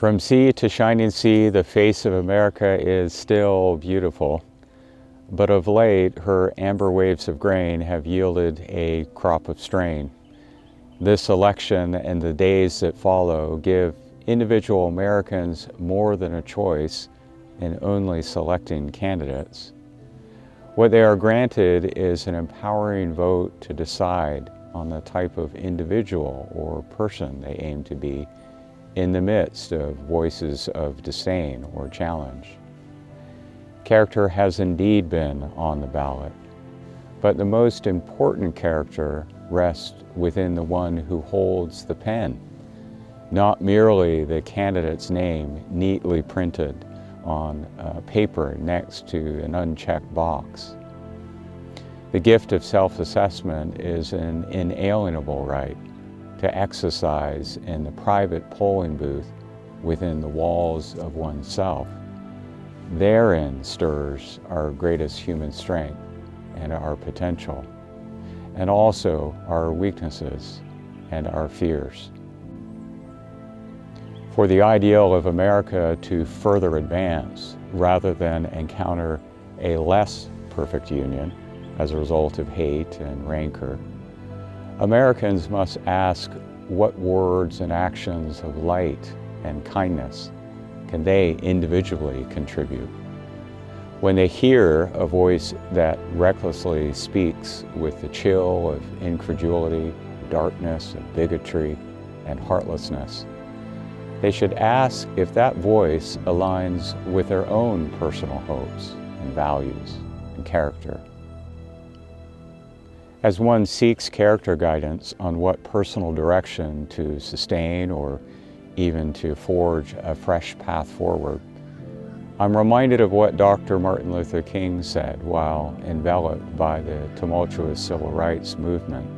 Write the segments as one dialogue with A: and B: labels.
A: From sea to shining sea, the face of America is still beautiful, but of late her amber waves of grain have yielded a crop of strain. This election and the days that follow give individual Americans more than a choice in only selecting candidates. What they are granted is an empowering vote to decide on the type of individual or person they aim to be in the midst of voices of disdain or challenge. Character has indeed been on the ballot, but the most important character rests within the one who holds the pen, not merely the candidate's name neatly printed on paper next to an unchecked box. The gift of self-assessment is an inalienable right to exercise in the private polling booth within the walls of oneself. Therein stirs our greatest human strength and our potential, and also our weaknesses and our fears. For the ideal of America to further advance rather than encounter a less perfect union as a result of hate and rancor, Americans must ask what words and actions of light and kindness can they individually contribute. When they hear a voice that recklessly speaks with the chill of incredulity, darkness, of bigotry, and heartlessness, they should ask if that voice aligns with their own personal hopes and values and character. As one seeks character guidance on what personal direction to sustain or even to forge a fresh path forward, I'm reminded of what Dr. Martin Luther King said while enveloped by the tumultuous civil rights movement,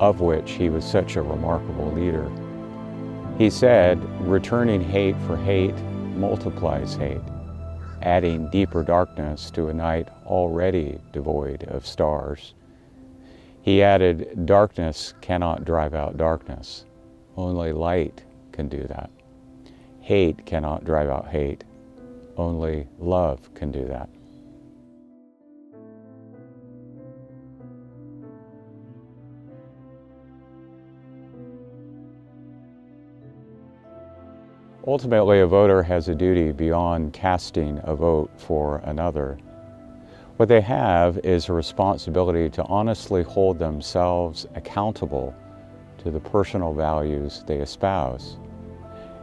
A: of which he was such a remarkable leader. He said, "Returning hate for hate multiplies hate, adding deeper darkness to a night already devoid of stars." He added, "Darkness cannot drive out darkness. Only light can do that. Hate cannot drive out hate. Only love can do that." Ultimately, a voter has a duty beyond casting a vote for another. What they have is a responsibility to honestly hold themselves accountable to the personal values they espouse,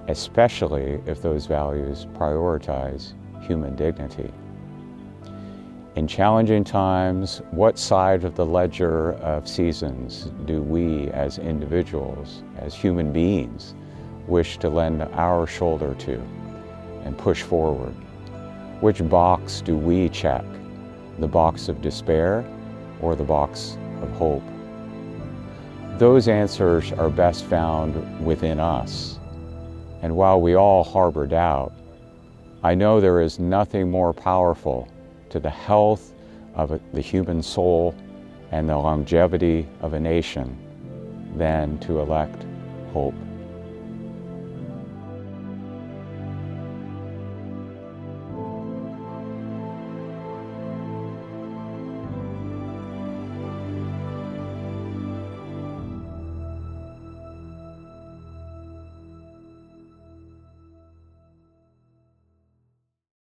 A: especially if those values prioritize human dignity. In challenging times, what side of the ledger of seasons do we as individuals, as human beings, wish to lend our shoulder to and push forward? Which box do we check? The box of despair or the box of hope? Those answers are best found within us. And while we all harbor doubt, I know there is nothing more powerful to the health of the human soul and the longevity of a nation than to elect hope.